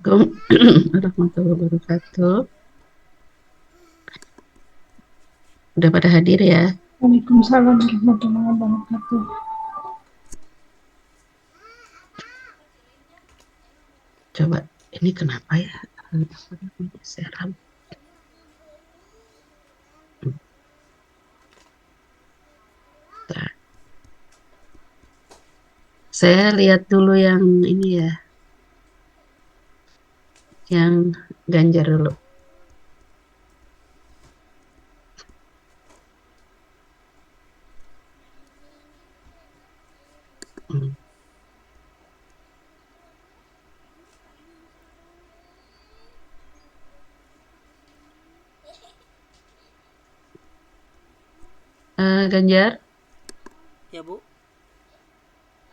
Assalamualaikum warahmatullahi wabarakatuh. Udah pada hadir ya? Waalaikumsalam warahmatullahi wabarakatuh. Coba ini kenapa ya? Apa namanya? Seram. Bentar. Saya lihat dulu yang ini ya, yang Ganjar dulu. Hmm. Ganjar, Ya Bu,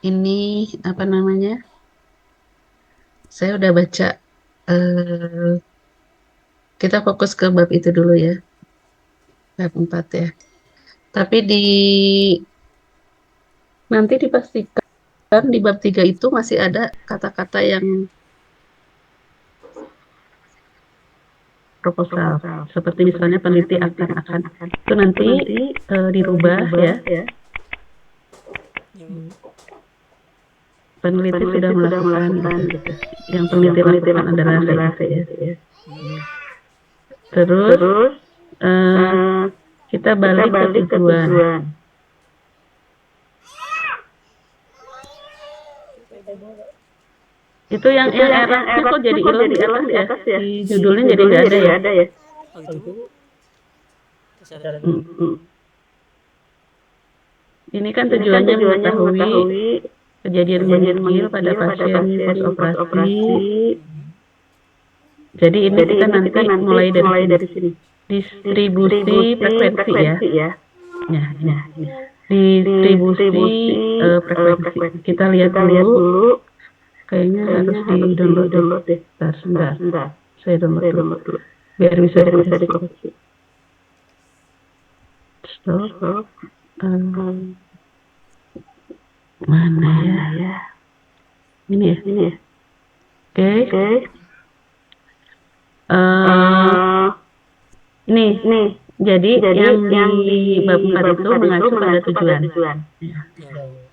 ini apa namanya? Saya udah baca. eh Kita fokus ke bab itu dulu ya, bab 4 ya. Tapi nanti dipastikan di bab 3 itu masih ada kata-kata yang proposal. Seperti misalnya peneliti akan itu nanti dirubah ya. ya Bu. Peneliti sudah melakukan gitu. Yang peneliti lakukan adalah gitu ya. Terus eh, kita balik ke tujuan. Itu yang errornya kok jadi hilang di atas ya? Di judulnya jadi nggak ada ya? Oh itu Bu, saya lihat dulu. Mm-mm. Ini kan tujuannya mengetahui kejadian menggigil pada pasien pos operasi. Jadi ini kita nanti mulai dari sini. Distribusi frekuensi ya. Ya, ini. Distribusi frekuensi. Kita lihat dulu. Kayaknya harus di-download deh. Sebentar. Saya download dulu. Biar bisa dikoreksi. Stop. Mana ya? Ini ya. Oke. Nih. Jadi yang di bab 4 itu mengacu pada tujuan. Ya. Ya Bu.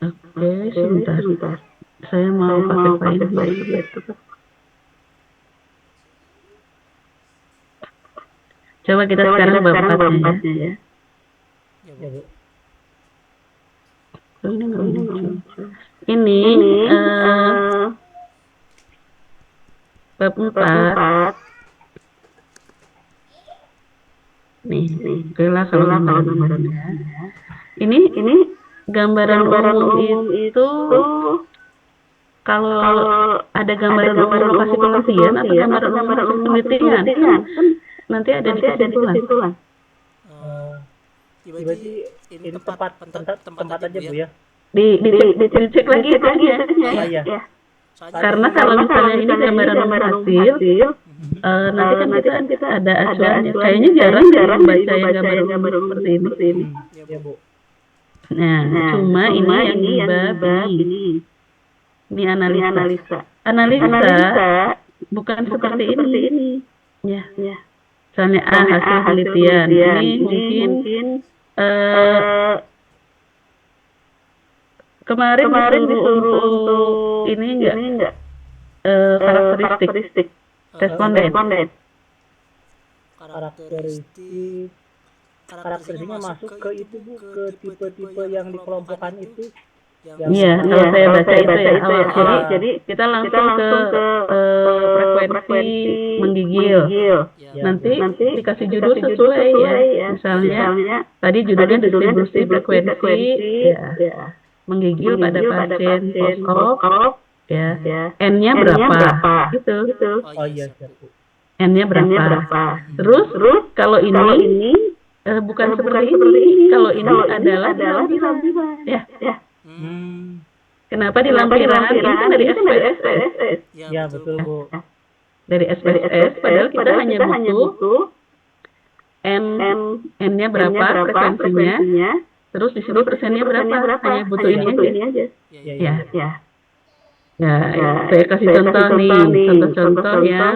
Oke, sebentar. Saya mau pakai file itu. Coba kita sekarang bab 4-nya ya. Ya Bu. Oh, ini nggak muncul. Ini bab 4. Nih, oke lah kalau gambarannya. Ini gambaran umum itu kalau ada gambaran umum lokasi penelitian atau gambaran umum hasil penelitian kan nanti ada di kesimpulan. Oh, ya berarti ini tempat aja Bu ya. Dicek lagi itunya. Ya. Karena kalau misalnya ini gambaran umum hasil, nanti kan kita ada acuannya. Kayaknya jarang deh membaca yang gambaran umum seperti ini. Ya Bu. Nah, cuma ini yang di bab ini. Ini analisa. Analisa bukan seperti ini. Ya. Misalnya hasil penelitian. Ini mungkin kemarin disuruh untuk ini enggak karakteristik responden. Karakteristiknya masuk ke itu Bu, ke tipe-tipe yang dikelompokkan itu. Iya, kalau saya baca itu ya awal. Jadi kita langsung ke frekuensi menggigil. Nanti dikasih judul sesuai ya. Misalnya tadi judulnya distribusi frekuensi ya, menggigil pada pasien post-op ya. N-nya berapa? Gitu. Oh iya siap Bu. N-nya berapa? Terus kalau ini bukan seperti ini. Kalau ini adalah di lampiran. Ya. Kenapa di lampiran? Ini kan dari SPSS. Ya betul Bu. Dari SPSS, padahal kita hanya butuh N-nya berapa frekuensinya, terus di sini persennya berapa. Hanya butuh ini aja. Ya. Ya. Ya, saya kasih contoh nih, contoh-contoh yang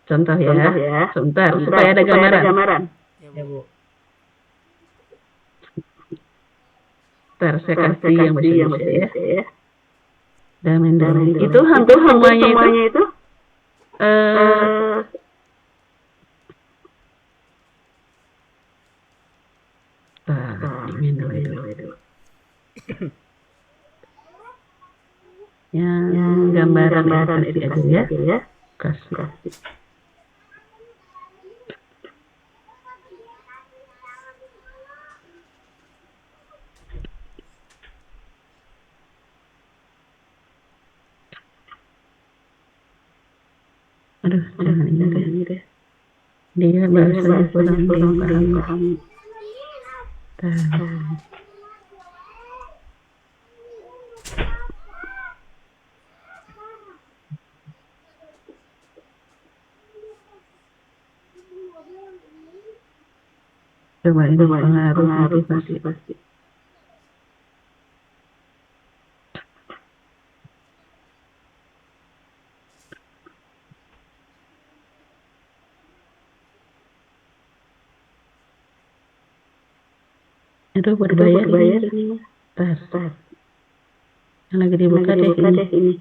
contoh ya, sebentar supaya ada gambaran. Ya Bu. Ntar saya kasih yang bisa ya. Damen. Itu hampir semuanya itu yang gambaran edukasi aja ya. Kasih. Aduh, jangan ini deh. Dia bahasanya kurang dipahami. Coba ini pengaruh motivasi. Itu berbayar ini. Tas. Yang lagi dibuka deh ini.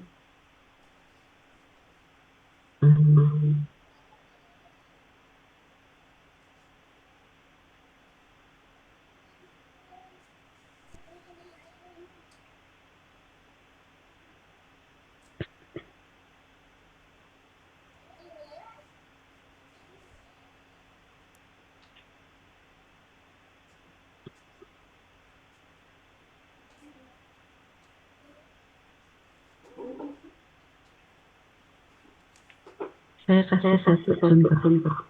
Saya kasih satu contoh.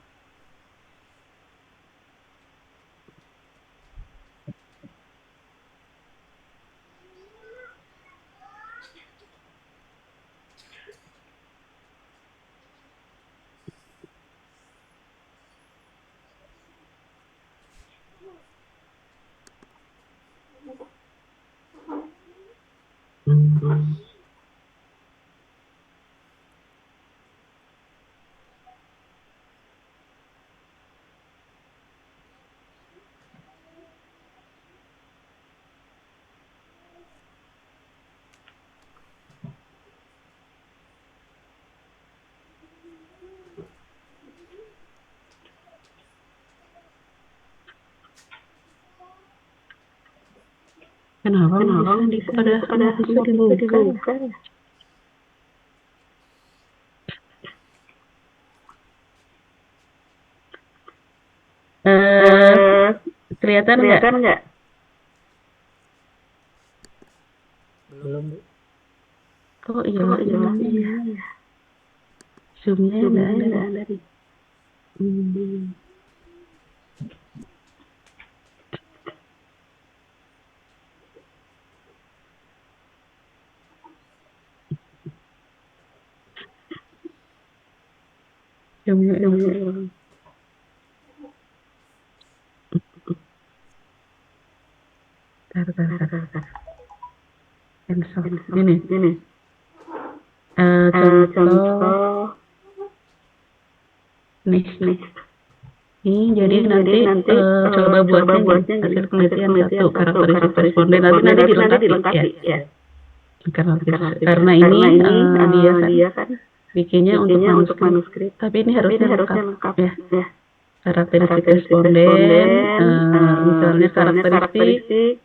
Kenapa bisa dibuka? Kelihatan nggak? Belum Bu. Oh iya. Zoom-nya nggak ada nih. Zoom-nya. Tar. Cancel. Gini. Contoh. Nih. Ini jadi nanti coba buatnya hasil penelitian satu karakteristik responden nanti dilengkapi ya. Karena ini dia kan bikinnya untuk manuskrip. Tapi ini harusnya lengkap ya. Karakteristik responden, misalnya karakteristik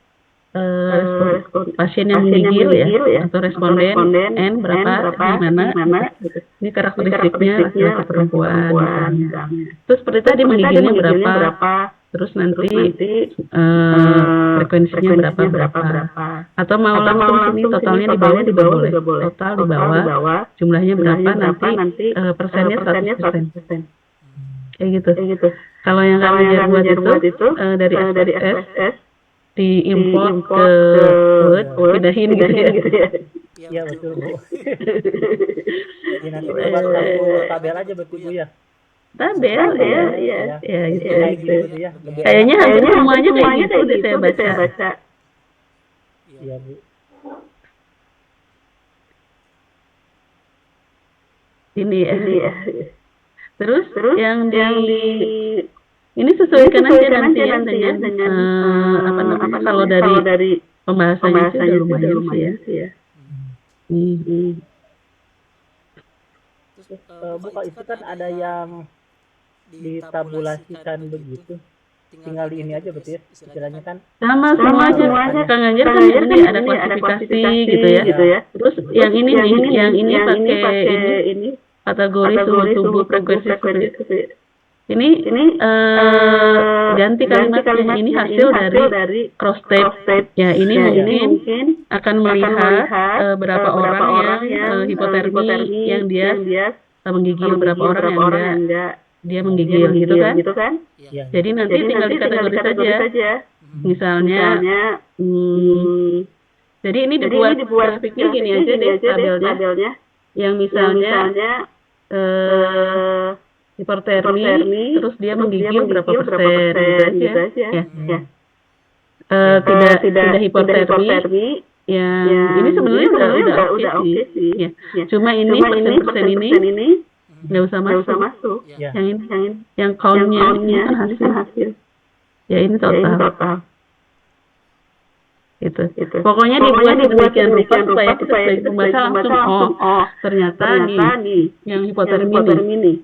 pasien yang menggigil ya, atau responden N berapa, di mana, ini karakteristiknya laki-laki perempuan. Terus seperti tadi menggigilnya berapa, terus nanti frekuensinya berapa, atau mau langsung sini totalnya di bawah boleh, total di bawah, jumlahnya berapa, nanti persennya 100%. Kayak gitu. Kalau yang kami buat itu dari SPSS diimport ke Word, pindahin gitu ya. Iya betul Bu. Jadi nanti buat satu tabel aja betul Bu ya. Tabel, ya, gitu. Kayak gitu ya. Kayaknya hampir semuanya kayak gitu deh saya baca. Iya Bu. Ini ya. Terus yang di ini sesuaikan aja nanti ya dengan apa namanya, kalau dari pembahasannya itu udah lumayan sih ya. Terus Bu, kalau itu kan ada yang ditabulasikan begitu, tinggal di ini aja betul ya, istilahnya kan Sama semuanya. Kang Anjar kan ini ada klasifikasi gitu ya. Terus yang ini pakai ini kategori suhu tubuh, frekuensi seperti ini ganti kalimatnya, ini hasil dari cross tape ya. Ini mungkin akan melihat berapa orang yang hipotermi yang dia menggigil, berapa orang yang enggak dia menggigil gitu kan. Jadi nanti tinggal dikategori saja. Misalnya jadi ini dibuat grafiknya gini aja deh tabelnya. Yang misalnya hipertermi, terus dia menggigil berapa persen gitu aja. Ya. Tidak hipertermi, yang ini sebenarnya udah oke sih. Ya. Cuma ini persen ini nggak usah masuk. Yang count-nya kan hasil. Ya ini total. Itu. Pokoknya dibuat demikian rupa supaya kita sebagai pembaca langsung ternyata nih yang hipotermi nih.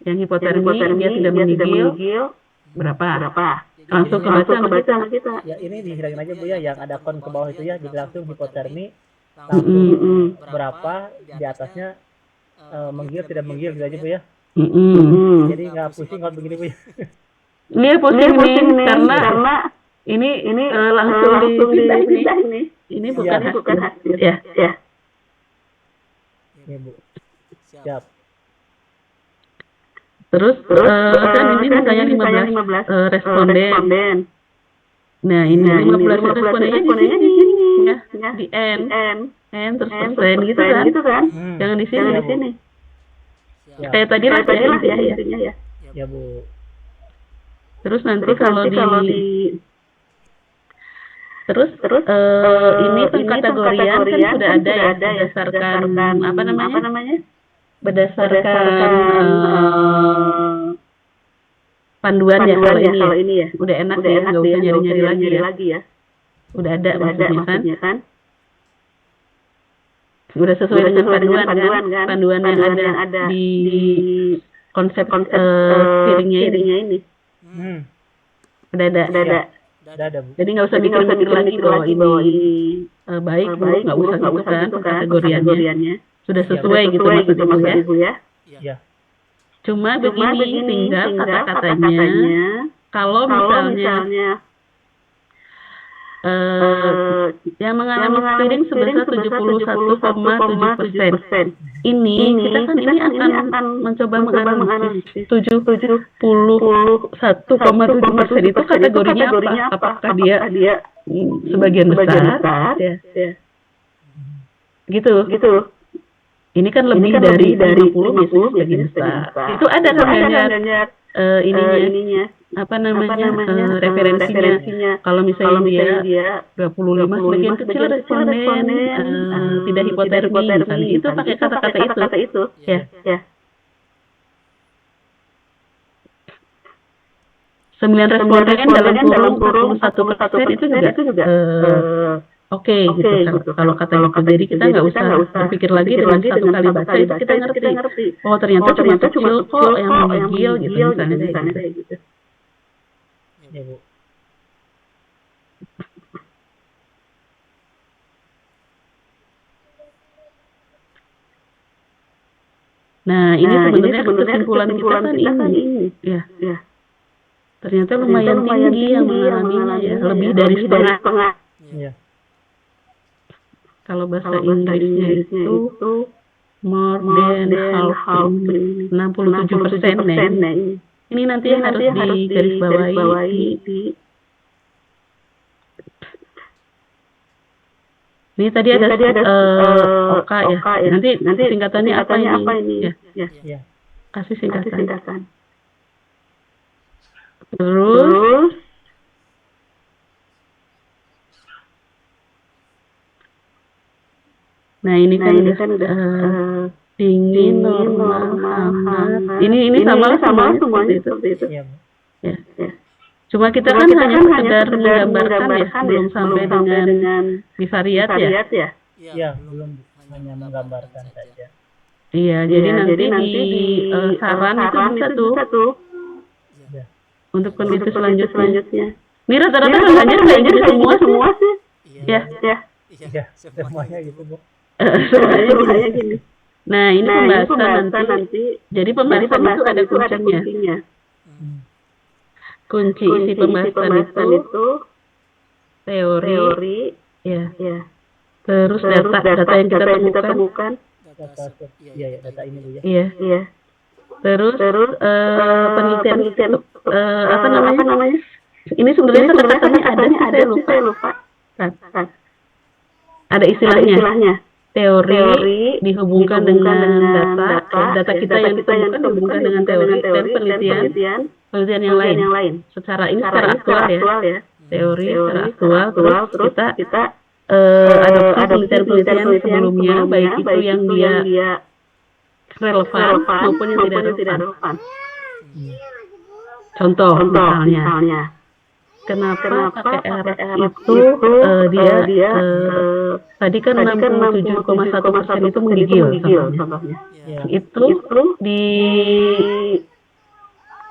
Yang hipotermi dia tidak menggigil berapa? Langsung kebaca sama kita. Ya ini dihilangin aja Bu ya, yang ada kon ke bawah itu ya, jadi langsung hipotermi langsung berapa, di atasnya menggigil tidak menggigil gitu aja Bu ya. Jadi nggak pusing kalau begini Bu ya. Iya pusing nih karena ini langsung dipindah ini. Ini bukan hasil. Ya. Iya Bu. Siap. Terus kan ini misalnya 15 responden. Nah, ini 15 respondennya di sini ya, di N terus persen gitu kan. Jangan di sini. Kayak tadi lah ya intinya ya. Ya Bu. Terus nanti kalau di ini pengkategorian kan sudah ada ya, berdasarkan apa namanya? Berdasarkan panduan ya kalau ini ya. Udah enak ya, nggak usah nyari-nyari lagi ya. Udah ada maksudnya kan. Udah sesuai dengan panduan yang ada di konsep piringnya ini. Udah ada. Jadi nggak usah mikir-mikir lagi bahwa ini baik, nggak usah gitu kan kategoriannya. Sudah sesuai gitu maksudnya Bu ya. Cuma begini, tinggal kata-katanya. Kalau misalnya yang mengalami speeding sebesar 71,7%. Ini kita kan ini akan mencoba menganalisis 71,7% itu kategorinya apa? Apakah dia sebagian besar? Ya. Gitu. Ini kan lebih dari 50 biasanya sebagian besar. Itu ada sebenarnya ininya apa namanya referensinya. Kalau misalnya dia 25 sebagian kecil responden tidak hipotermi misalnya, itu pakai kata-kata itu. Ya. 9 responden dalam kurung 41% itu juga oke, gitu. Kalau kata gitu, jadi kita nggak usah berpikir lagi dengan satu kali baca itu kita ngerti. Oh ternyata cuma kecil kok yang menggigil gitu misalnya kayak gitu. Ya Bu. Nah ini sebenarnya kesimpulan kita kan ini. Ya. Ternyata lumayan tinggi yang mengalaminya ya, lebih dari setengah. Iya. Kalau bahasa Inggrisnya itu more than half, 67% nih. Ini nanti harus digarisbawahi. Ini tadi ada OK ya. Nanti singkatannya apa ini? Ya. kasih singkatan. Terus nah ini kan udah dingin, normal, hangat. Ini sama semuanya seperti itu. Iya, Bu. Ya. Cuma kita kan hanya sekedar menggambarkan ya, belum sampai dengan bivariat ya. Iya, belum hanya menggambarkan saja. Iya, jadi nanti di saran itu bisa tuh Iya. untuk peneliti selanjutnya. Ini rata-rata belajar kayak gitu semua sih. Ya. Iya, semuanya gitu, Bu. Semuanya gini. Nah, ini pembahasan nanti. Jadi pembahasan itu ada kuncinya. Kunci isi pembahasan itu teori, ya. Terus data yang kita temukan. Data ini, Bu ya. Iya. Terus penelitian apa namanya? Ini sebenarnya kata-katanya ada sih, saya lupa. Ada istilahnya. Teori dihubungkan dengan data kita yang ditemukan dihubungkan dengan teori dan penelitian yang lain. Secara aktual ya. Teori secara aktual, terus kita adopsi penelitian sebelumnya, baik itu yang dia relevan maupun yang tidak relevan. Contoh misalnya, kenapa pakai RF itu dia tadi kan 67,1% itu menggigil contohnya. Itu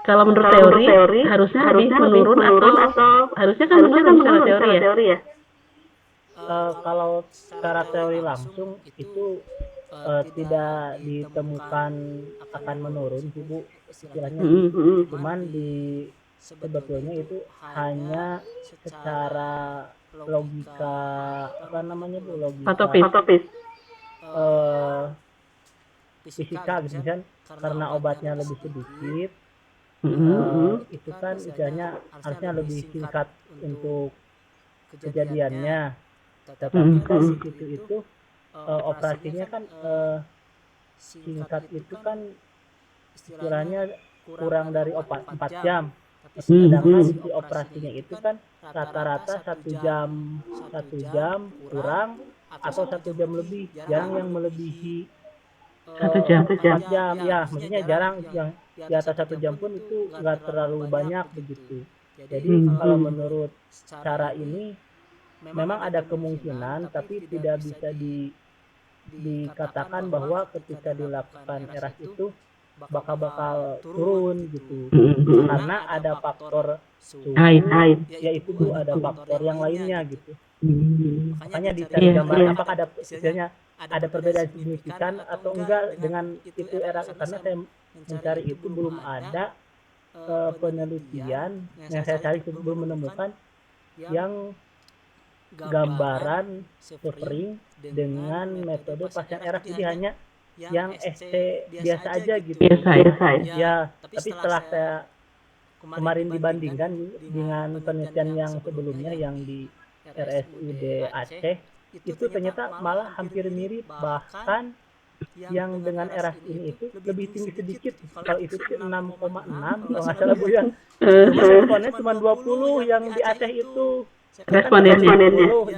kalau menurut teori harusnya lebih menurun atau harusnya kan menurun secara teori ya. Kalau secara teori langsung itu tidak ditemukan akan menurun sih, Bu, istilahnya. Cuman sebetulnya itu hanya secara logika Patopis. Fisika gitu kan, karena obatnya lebih sedikit. Itu kan istilahnya harusnya lebih singkat untuk kejadiannya, tapi kan itu operasinya kan singkat itu kan istilahnya kurang dari 4 jam. Sedangkan isi operasinya itu kan rata-rata 1 jam kurang atau 1 jam lebih, jarang yang melebihi 1 jam. 4 jam ya, maksudnya jarang yang di atas 1 jam pun itu nggak terlalu banyak begitu. Jadi kalau menurut cara ini memang ada kemungkinan, tapi tidak bisa dikatakan bahwa ketika dilakukan eras itu bakal turun gitu, karena ada faktor suhu, yaitu ada faktor yang lainnya gitu. Makanya dicari gambar apakah ada istilahnya ada perbedaan signifikan atau enggak dengan itu eras, karena saya mencari itu belum ada penelitian yang saya cari belum menemukan yang gambaran suffering dengan metode pasien eras. Jadi hanya yang ST biasa aja gitu. Biasa. Ya, tapi setelah saya kemarin dibandingkan dengan penelitian yang sebelumnya yang di RSUD Aceh, itu ternyata malah hampir mirip, bahkan yang dengan eras ini itu lebih tinggi sedikit. Kalau itu 6,6 kalau nggak salah, Bu ya. Responnya cuma 20 yang di Aceh itu. Respondennya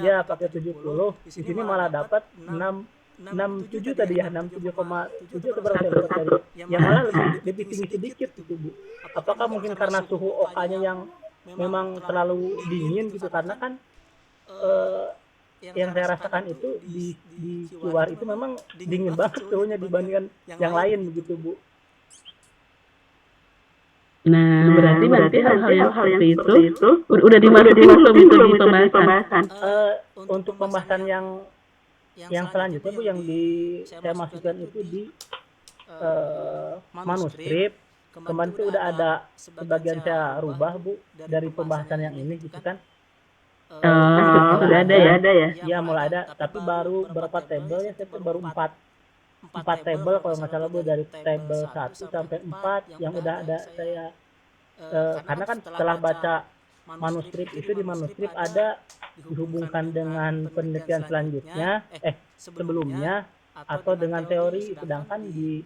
ya pakai 70. Di sini malah dapat 67 tadi ya, 67,7 atau berapa tadi. Yang malah lebih tinggi sedikit gitu, Bu. Apakah mungkin karena suhu OK-nya yang memang terlalu dingin gitu, karena kan yang saya rasakan itu di luar itu memang dingin banget suhunya dibandingkan yang lain begitu, Bu. Nah, berarti nanti hal-hal yang seperti itu udah dimasukin belum itu di pembahasan? Untuk pembahasan yang selanjutnya, Bu, yang saya masukkan itu di manuskrip. Kemarin itu udah ada sebagian saya rubah, Bu, dari pembahasan yang ini gitu kan. Sudah ada ya? Ya, mulai ada, tapi baru berapa tabel ya, saya baru 4 tabel kalau nggak salah, Bu, dari tabel 1 sampai 4 yang udah ada saya karena kan setelah baca manuskrip itu, di manuskrip ada dihubungkan dengan penelitian selanjutnya sebelumnya atau dengan teori, sedangkan di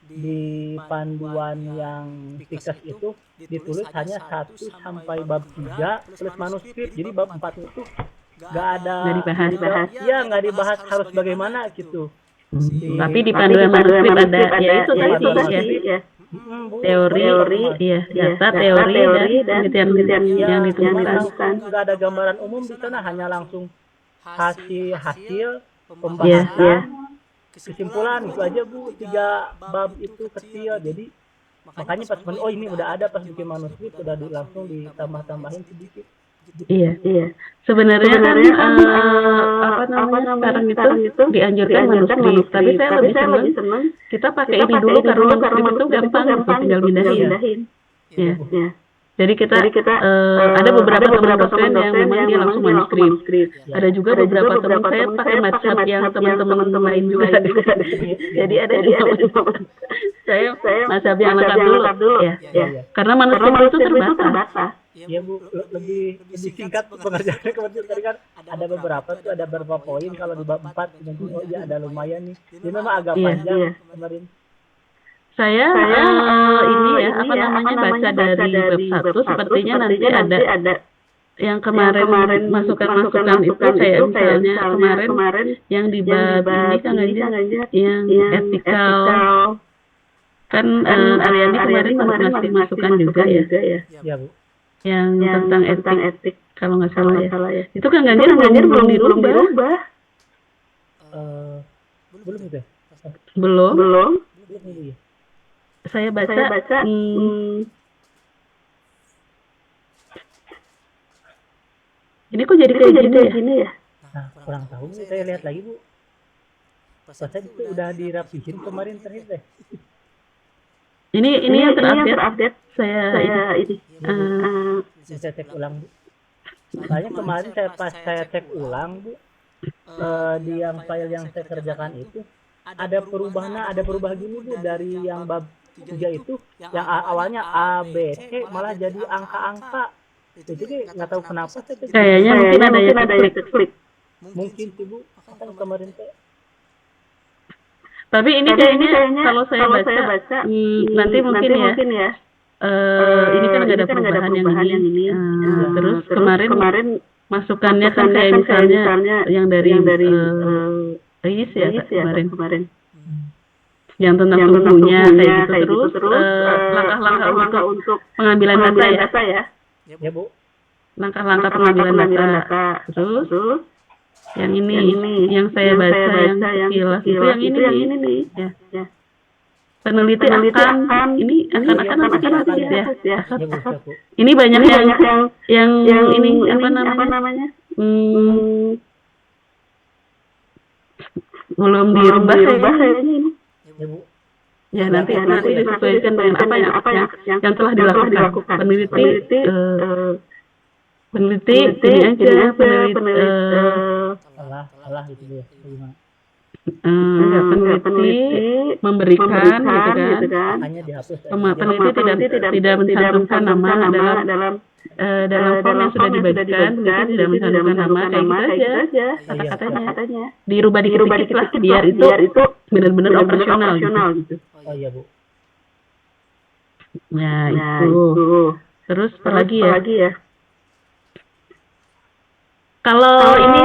di panduan yang Pikas itu ditulis hanya 1 sampai bab 3 plus manuskrip. Jadi bab 4 itu nggak ada Nggak dibahas. nggak dibahas harus bagaimana gitu. Tapi di panduan manuskrip ada, ya itu Iya, tadi manuskrip. ya. Bu. Teori, iya, data, teori, dan penelitian yang ditemukan. Nggak ada gambaran umum di sana, hanya langsung hasil Iya. pembahasan, kesimpulan itu aja Bu. 3 bab itu kecil, jadi makanya pas oh ini udah ada pas bikin manuskrip udah langsung ditambah-tambahin sedikit. Iya. Sebenarnya kan apa namanya sekarang itu dianjurkan manuskrip, tapi saya lebih senang kita pakai ini dulu karena manuskrip itu gampang gitu, tinggal pindahin. Ya. Jadi kita ada beberapa teman dosen yang memang dia langsung manuskrip. Ada juga beberapa teman saya pakai macam yang teman-teman lain juga. Jadi ada juga saya macam yang lengkap dulu ya. Karena manuskrip itu terbatas. Ya Bu, lebih singkat pengerjaannya. Kemudian tadi kan ada beberapa poin, kalau di bab 4 oh ya ada lumayan nih. Jadi memang agak panjang kemarin. Saya ini ya apa namanya baca dari bab 1 sepertinya nanti ada yang kemarin masukan-masukan itu kayak misalnya kemarin yang di bab ini kan aja yang etikal kan Aryani kemarin ngasih masukan juga ya. Ya Bu. Yang tentang etik kalau nggak salah ya. Itu kan Ganjar belum dirubah. Belum itu. Belum. Ya. Saya baca ini kok jadi kayak gini ya? Nah, kurang tahu. Saya lihat lagi Bu. Saya itu udah dirapihin kemarin terakhir deh. Ini yang terupdate saya ini. Saya cek ulang Bu. Soalnya kemarin saya cek ulang Bu, di yang file yang saya kerjakan itu ada perubahan gini Bu, dari yang bab 3 itu yang awalnya A, B, C malah jadi angka-angka. Jadi nggak tahu kenapa saya kayaknya mungkin ada yang klik. Mungkin sih Bu, kan kemarin teh. Tapi ini kayaknya kalau saya baca nanti mungkin ya. Ini kan nggak ada perubahan yang ini. Terus kemarin masukannya kan kayak misalnya yang dari Ais ya kemarin. Yang tentang tubuhnya kayak gitu. Terus langkah-langkah untuk pengambilan data ya. Ya Bu. Langkah-langkah pengambilan data. Terus yang ini yang saya baca yang sekilas itu yang ini nih ya. Peneliti akan ini akan nanti ya. Ini banyak yang ini apa namanya? Belum dirubah kayaknya ini. Ya Bu. Ya nanti disesuaikan dengan apa yang telah dilakukan. Peneliti ini aja peneliti salah gitu ya. Gimana? Peneliti memberikan gitu kan. Hanya dihapus. Peneliti tidak mencantumkan nama dalam form yang sudah dibagikan, peneliti tidak mencantumkan nama kayak gitu aja kata-katanya. Dirubah dikit lah biar itu benar-benar operasional gitu. Oh iya Bu. Ya itu. Terus apa lagi ya? Kalau ini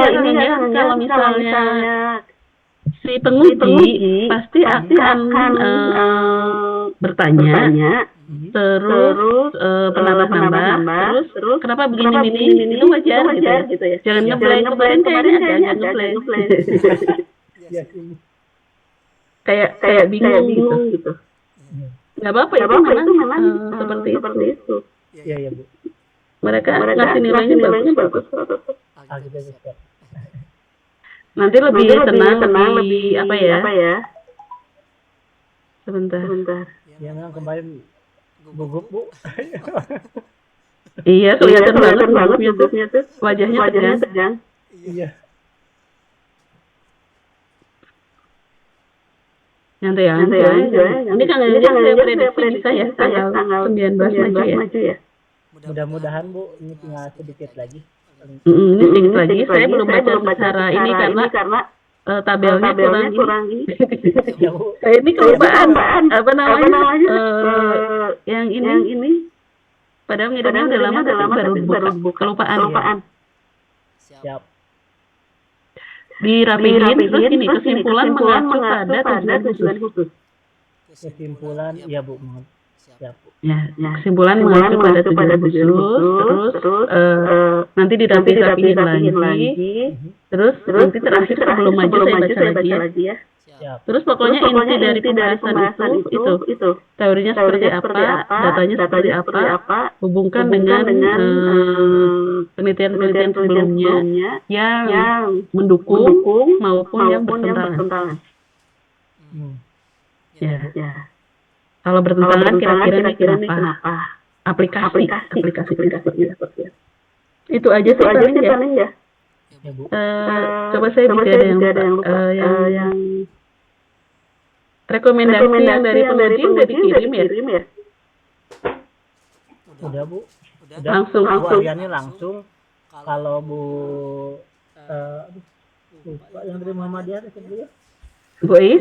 kalau misalnya si penguji pasti akan bertanya, terus penambah, terus kenapa begini itu wajar gitu ya. Jangan ngeblank kemarin kayaknya agak ngeblank. Kayak bingung gitu. Nggak apa-apa itu memang seperti itu. Iya Bu. Mereka ngasih nilainya bagus. Nanti lebih tenang, lebih apa ya? Sebentar. Ya memang kemarin gugup Bu. Iya, kelihatan banget gugupnya tuh. Wajahnya tegang. Iya. Nyantai aja. Ini kan saya prediksi bisa ya tanggal 19 maju ya. Mudah-mudahan Bu, ini tinggal sedikit lagi. Ini sedikit lagi. Saya belum baca secara ini karena tabelnya kurang ini. Ya Bu. Ini kelupaan apa namanya? Yang ini. Padahal ngirimnya udah lama tapi baru kelupaan. Siap. Dirapihin terus ini kesimpulan mengacu pada tujuan khusus. Kesimpulan, ya Bu. Siap. Ya, kesimpulan mengacu pada tujuan khusus, terus nanti dirapihin lagi, terus nanti terakhir sebelum maju saya baca lagi ya. Siap. Terus pokoknya inti dari pembahasan itu teorinya seperti apa, datanya seperti apa, hubungkan dengan penelitian sebelumnya yang mendukung maupun yang bertentangan. Ya. Kalau bertentangan kira-kira ini kenapa? Aplikasi. Itu aja sih paling ya. Ya Bu. Coba saya bicara yang rekomendasi yang dari penguji udah dikirim ya? Udah Bu. Langsung. Hariannya langsung. Kalau Bu lupa yang dari Muhammadiyah itu ya. Bu Is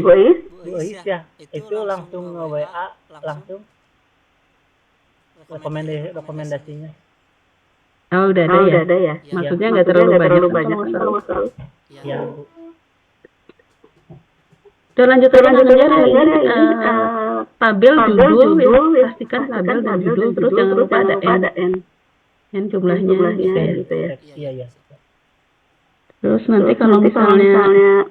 Ya, itu langsung WA langsung rekomendasinya. Oh, udah ada ya. Maksudnya nggak terlalu banyak kalau masalah. Ya Bu. Udah lanjut aja tabel judul ya. Pastikan tabel dan judul, terus jangan lupa ada N jumlahnya gitu ya. Iya. Terus nanti kalau misalnya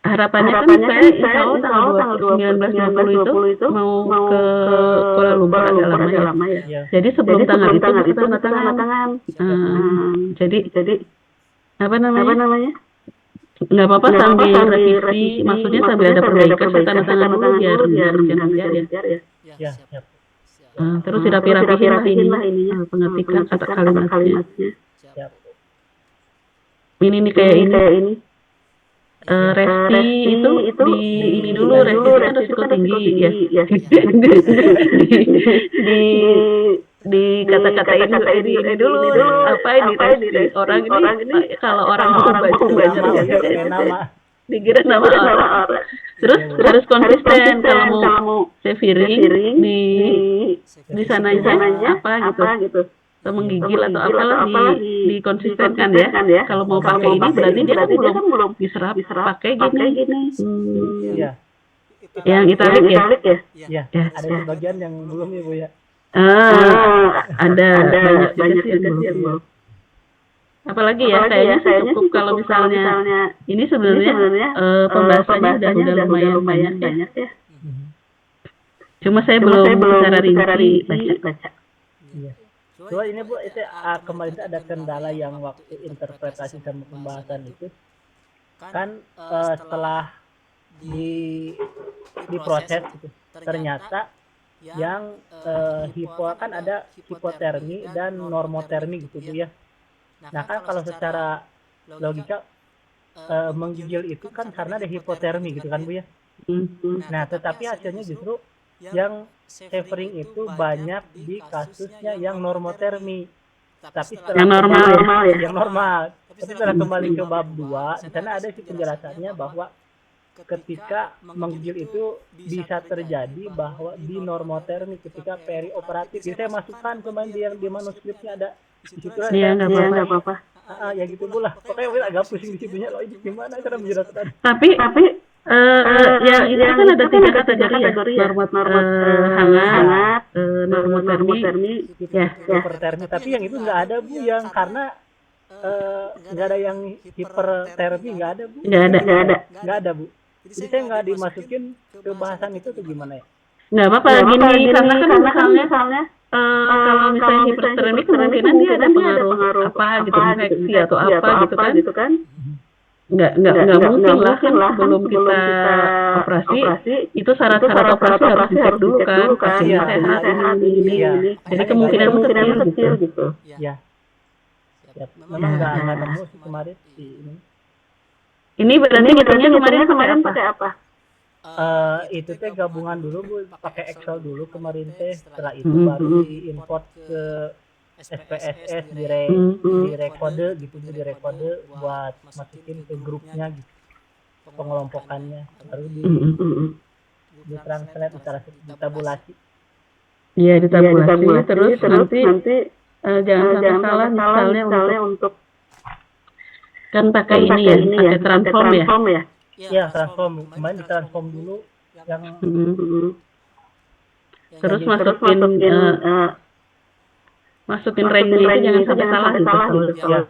harapannya kan saya insya Allah tanggal 19-20 itu mau ke Kuala Lumpur agak lama ya. Jadi sebelum tanggal itu kita tanda tangan. Jadi apa namanya? Nggak apa-apa sambil revisi, maksudnya sambil ada perbaikan saya tanda tangan dulu biar ngerjain ya. Ya, siap. Terus dirapi-rapihin lah ininya, pengetikan kata kalimatnya. Siap. Ini kayak ini. Resti itu di ini dulu, resti kan risiko tinggi ya. di kata-katain ini dulu apa ini resti orang ini kalau orang mau baca Nama dikira nama orang. Terus harus konsisten kalau mau shaving di sananya apa gitu. Atau menggigil atau apalah dikonsistenkan ya. Kalau mau pakai ini berarti dia kan belum diserap pakai gini. Iya. Yang italik ya? Ya, ada sebagian yang belum ya Bu ya. Ada banyak juga sih yang belum. Apalagi ya, kayaknya cukup kalau misalnya ini sebenarnya pembahasannya udah lumayan banyak ya. Cuma saya belum secara rinci baca. Iya. Soal ini Bu, itu kemarin ada kendala yang waktu interpretasi sama pembahasan itu kan setelah diproses gitu, ternyata yang hipo kan ada hipotermi dan normotermi gitu Bu ya. Nah kan kalau secara logika menggigil itu kan karena ada hipotermi gitu kan Bu ya. Nah tetapi hasilnya justru yang severing itu banyak di kasusnya yang normotermi. Tapi setelah yang normal. Tapi setelah kembali ke bab 2, di sana ada sih penjelasannya bahwa ketika menggigil itu bisa terjadi bahwa di normotermi ketika perioperatif. Jadi saya masukkan kemarin yang di manuskripnya ada di situ lah. Iya, nggak apa-apa. Ya gitu pula. Pokoknya agak pusing di situnya loh, ini gimana cara menjelaskan. Tapi ya itu kan ada 3 kategori ya, hangat, normotermi, ya. Hipertermi. Tapi yang itu nggak ada Bu, yang karena nggak ada yang hipertermi, nggak ada Bu. Nggak ada Bu. Jadi saya nggak dimasukin ke bahasan itu tuh gimana ya? Nggak apa-apa gini, karena kan misalnya kalau misalnya hipertermi kemungkinan dia ada pengaruh apa gitu, infeksi atau apa gitu kan. Nggak mungkin lah sebelum kita operasi itu syarat-syarat operasi harus dicek dulu kan, pasiennya sehat ini. Jadi kemungkinan kecil gitu. Ya. Memang nggak nemu sih kemarin di ini. Ini berarti kemarin pakai apa? Itu teh gabungan dulu Bu, pakai Excel dulu kemarin teh. Setelah itu baru di import ke SPSS direkode gitu, direkode buat masukin ke grupnya gitu, pengelompokannya, baru ditranslate, ditabulasi. Iya, ditabulasi terus nanti jangan sampai salah misalnya untuk kan pakai ini ya, pakai transform ya. Iya, transform. Kemarin ditransform dulu yang terus masukin range-nya itu jangan sampai salah gitu. Ya.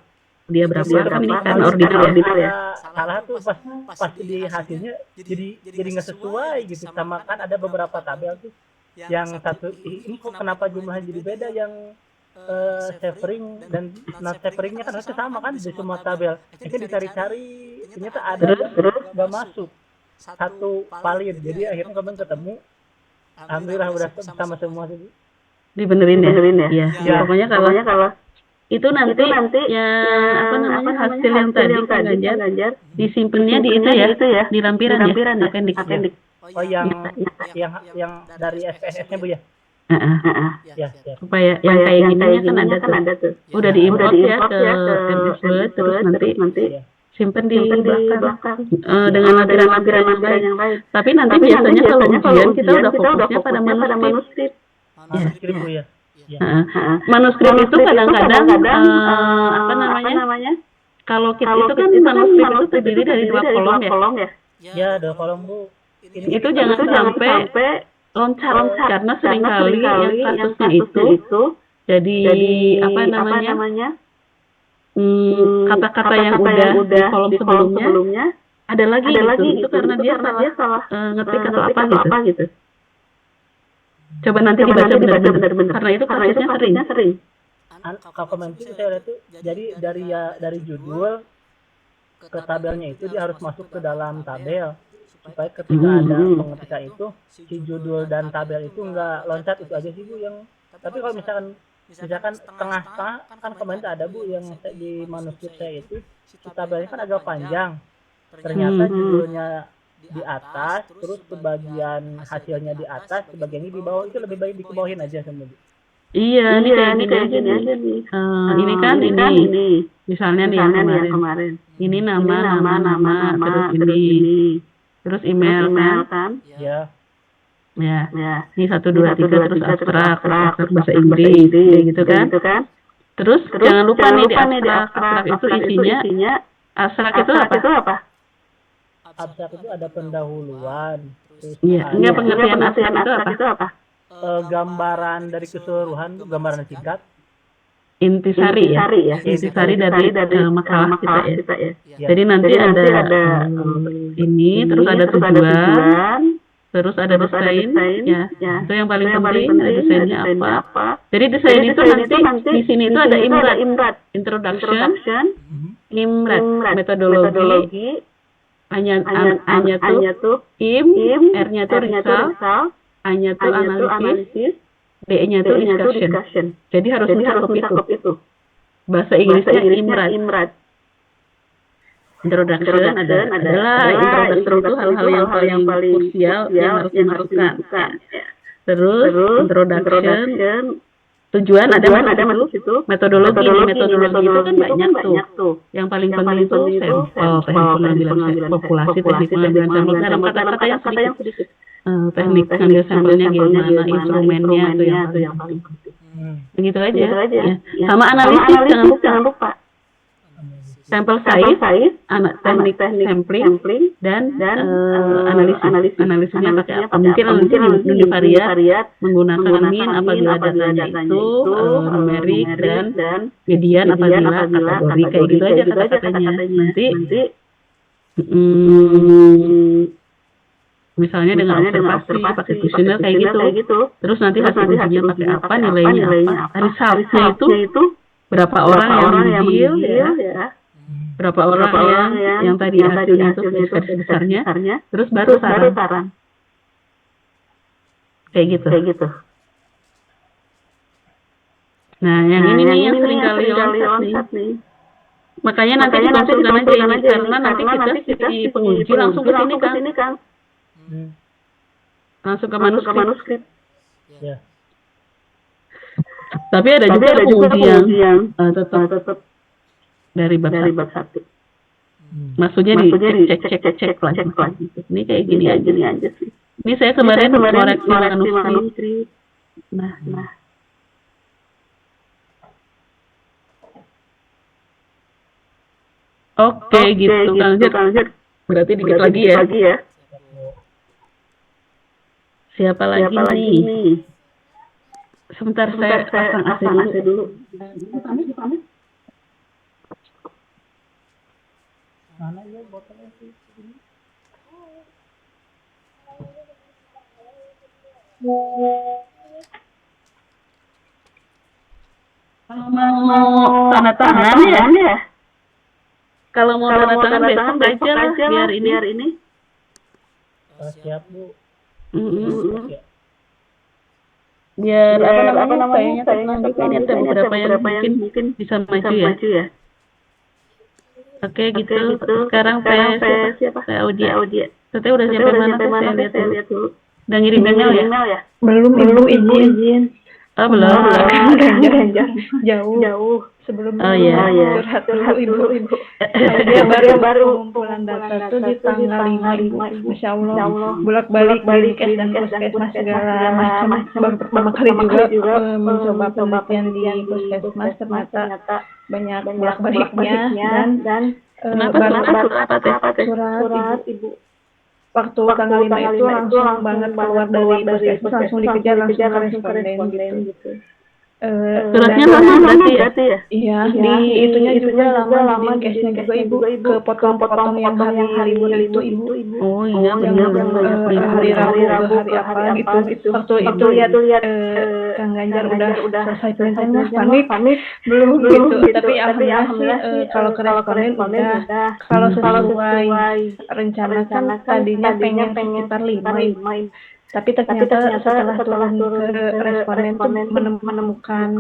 Dia berapa kan ini kan ordinal ya. Salah tuh pas di hasilnya jadi nggak sesuai gitu, sama kan ada beberapa tabel tuh yang satu ini kok kenapa jumlahnya jadi beda, yang savering dan non saveringnya kan harusnya sama kan di semua tabel. Itu dicari-cari ternyata ada nggak masuk satu valid, jadi akhirnya kemarin ketemu, alhamdulillah udah sama semua sih. Dibenerin ya. Ya. Pokoknya kalau itu nanti yang apa namanya hasil yang tadi Kang Ganjar disimpannya di itu ya, di lampiran ya, appendix. Oh yang dari SPSS-nya Bu ya? Ya. Supaya yang kayak gininya kan ada tuh. Udah diimport ya ke MS Word, terus nanti simpen di belakang dengan lampiran yang lain. Tapi nanti biasanya kalau ujian kita udah fokusnya pada manuskrip. Manuskrip Bu ya. Manuskrip itu kadang-kadang apa namanya? Kalau kita itu kan manuskrip itu terdiri dari 2 kolom ya. Ya, 2 kolom Bu. Itu jangan sampai loncat karena seringkali yang kasusnya itu jadi apa namanya? Kata-kata yang udah di kolom sebelumnya ada lagi gitu. Itu karena dia salah ngetik atau apa gitu. Coba nanti dibaca benar-benar karena itu kasusnya sering. Kalau komentar saya lihat tuh jadi dari judul ke tabelnya itu dia harus masuk ke dalam tabel supaya ketika ada pengetikan itu si judul dan tabel itu nggak loncat, itu aja sih Bu yang. Tapi kalau misalkan tengah-tengah kan kemarin ada Bu yang di manuskrip saya itu si tabelnya kan agak panjang, ternyata judulnya di atas, terus sebagian hasilnya di atas, sebagiannya di bawah. Itu lebih baik dikebawahin aja sama Bu. Iya, ini kayak gini aja nih. Ini kan ini. Misalnya nih yang kemarin. Ini nama, terus ini. Terus email kan? Ya. Ini 1 2 3 terus abstrak bahasa Inggris kayak gitu kan. Terus jangan lupa nih di abstrak itu isinya abstrak itu apa? Abstrak itu ada pendahuluan. Iya, enggak pengertian abstrak itu apa? Gambaran dari keseluruhan, gambaran singkat. Intisari ya. Intisari dari makalah kita ya. Jadi nanti ada ini, terus ada tujuan, terus ada desain ya. Itu yang paling penting, ada desainnya apa. Jadi desain itu nanti di sini itu ada imrat, introduction, imrat, metodologi, A-nya tuh R-nya tuh result, A-nya tuh analisis, D-nya tuh discussion. Jadi harus mencakup itu. Bahasa Inggrisnya imrat. Introduction adalah introduction itu hal-hal yang paling krusial yang harus dimasukkan. Terus introduction, tujuan ada masuk situ. Metodologi itu kan banyak tuh. Yang paling penting itu sampel, teknik pengambilan populasi, teknik pengambilan sampel dalam kata-kata yang sedikit. Teknik ngambil sampelnya gimana, instrumennya itu yang paling penting. Begitu aja. Ya. Sama analisis jangan lupa. Sampel size, teknik sampling dan analisisnya pakai apa? Mungkin multivariat menggunakan min apabila datanya itu numerik dan median apabila kategori, kayak gitu aja kata-katanya. Nanti misalnya dengan observasi, pakai kuesioner kayak gitu. Terus nanti hasil ujinya pakai apa, nilainya apa. Resultnya itu berapa orang yang mengambil ya. Berapa orang yang tadi hasilnya itu garis besarnya, terus baru saran. Kayak gitu. Nah, yang ini nih yang sering kali loncat nih. Makanya nanti dikonsulkan aja ini, karena nanti kita si penguji langsung ke sini Kang. Langsung ke manuskrip. Ya. Tapi ada juga penguji yang tetap dari bab satu. Maksudnya dicek lah. Gitu. Ini kayak gini aja sih. Ini saya kemarin koreksi manuskrip. Nah. Oke, gitu Kang Anjar. Berarti dikit lagi ya. Siapa lagi nih? Sebentar saya pasang AC dulu. Mana ya botolnya sih? Kalau mau tanda tangan ya. Kalau mau tanda tangan besok aja lah, biar ini. Siap Bu. Biar apa namanya kayaknya ini ada beberapa yang mungkin bisa maju ya. Oke gitu. Sekarang siapa? Audia. Teteh udah sampai mana? Saya lihat dulu. Udah ngirim email ya? Belum ibu izin. Oh belum. Jauh. Sebelum curhat dulu ibu. Dia baru pengumpulan data tuh di tanggal 5 ibu. Masya Allah. Bolak-balik kes dan puskesmas segala macam. Baru pertama kali juga mencoba penelitian di puskesmas, ternyata banyak bolak-baliknya dan kenapa surat ibu. Waktu tanggal 5 itu langsung banget keluar dari puskesmas, langsung dikejar langsung ke responden gitu. Suratnya lama berarti ya? Iya, di itunya juga lama, di case-nya juga ibu kepotong-potong yang hari libur itu ibu. Oh iya benar. Hari Rabu ke hari apa gitu. Waktu itu lihat Kang Ganjar udah selesai penelitiannya, panik belum gitu. Tapi alhamdulillah sih kalau ke responden udah. Kalau sesuai rencana kan tadinya pengen sekitar 5 ibu. Tapi ternyata setelah turun ke responden tuh menemukan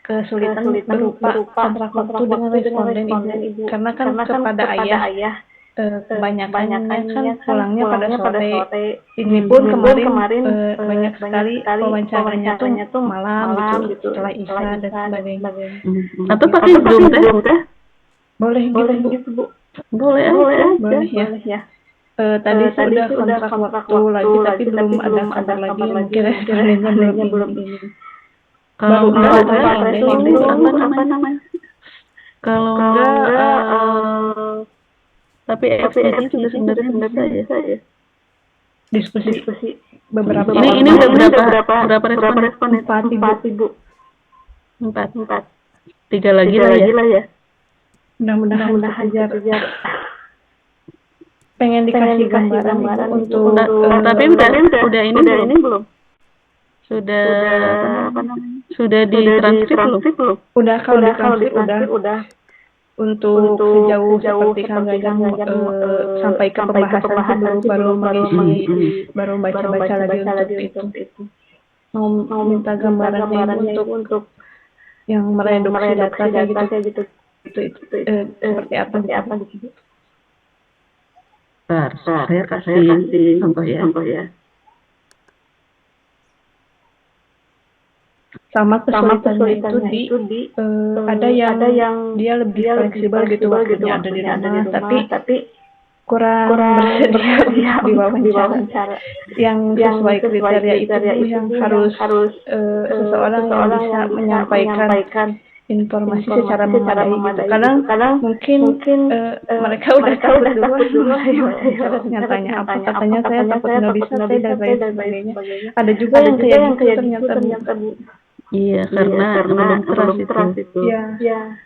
kesulitan berupa kontrak waktu dengan responden ibu. Karena kan kepada ayah kebanyakannya kan pulangnya pada sore. Ini pun kemarin banyak sekali wawancaranya tuh malam gitu setelah isya dan sebagainya. Atau pakai Zoom teh? Boleh gitu Bu. Boleh ya. Tadi sudah kontrak waktu lagi tapi belum ada kabar lagi, mungkin respondennya belum ini. Kalau enggak apa namanya? Kalau enggak tapi FPG juga sebenarnya bisa ya. Diskusi beberapa ini udah berapa responden? 4 ibu. 4. 3 lagi lah ya. Mudah-mudahan hajar. Pengen dikasih gambaran untuk tapi udah ini belum? Sudah apa namanya? Sudah ditranskrip belum? Udah, kalau ditranskrip udah. Untuk sejauh seperti Kang Ganjar sampai ke pembahasan sih baru mengisi, baru baca-baca lagi untuk itu. Mau minta gambarannya untuk yang mereduksi data kayak gitu. Itu seperti apa gitu. Saya kasih contoh ya. Sama kesulitannya itu di ada yang dia lebih fleksibel gitu waktunya ada di rumah, tapi kurang bersedia di wawancara. Yang sesuai kriteria itu yang harus seseorang yang bisa menyampaikan informasi secara memadai gitu. Kadang mungkin mereka udah takut duluan nyatanya apa, katanya saya takut nggak bisa saya dan lain sebagainya. Ada juga yang kayak gitu ternyata Bu. Iya, karena belum keras itu. Iya.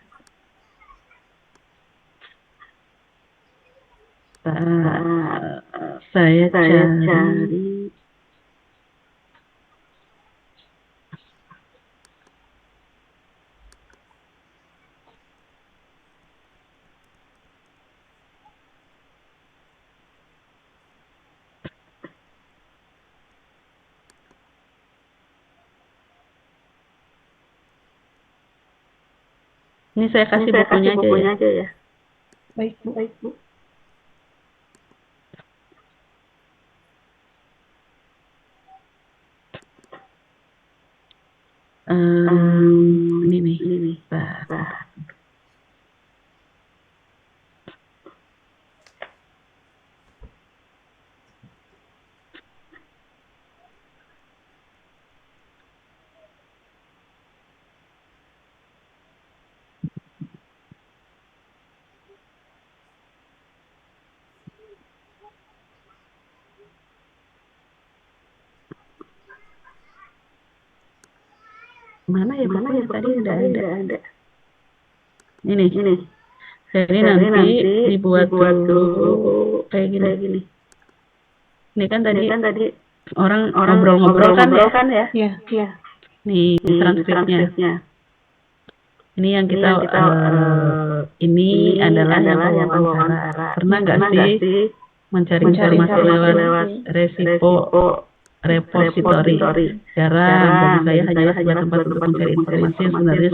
Saya cari ini saya kasih bukunya aja ya. Baik Bu. mana ya bukunya tadi udah ada. Ini. Jadi nanti dibuat dulu kayak gini. Ini kan tadi orang ngobrol kan ya. Iya. Nih transkripnya. Ini yang kita ini adalah yang wawancara. Pernah nggak sih mencari informasi lewat repository? Jarang. Bagi saya hanyalah sebuah tempat untuk mencari informasi yang sebenarnya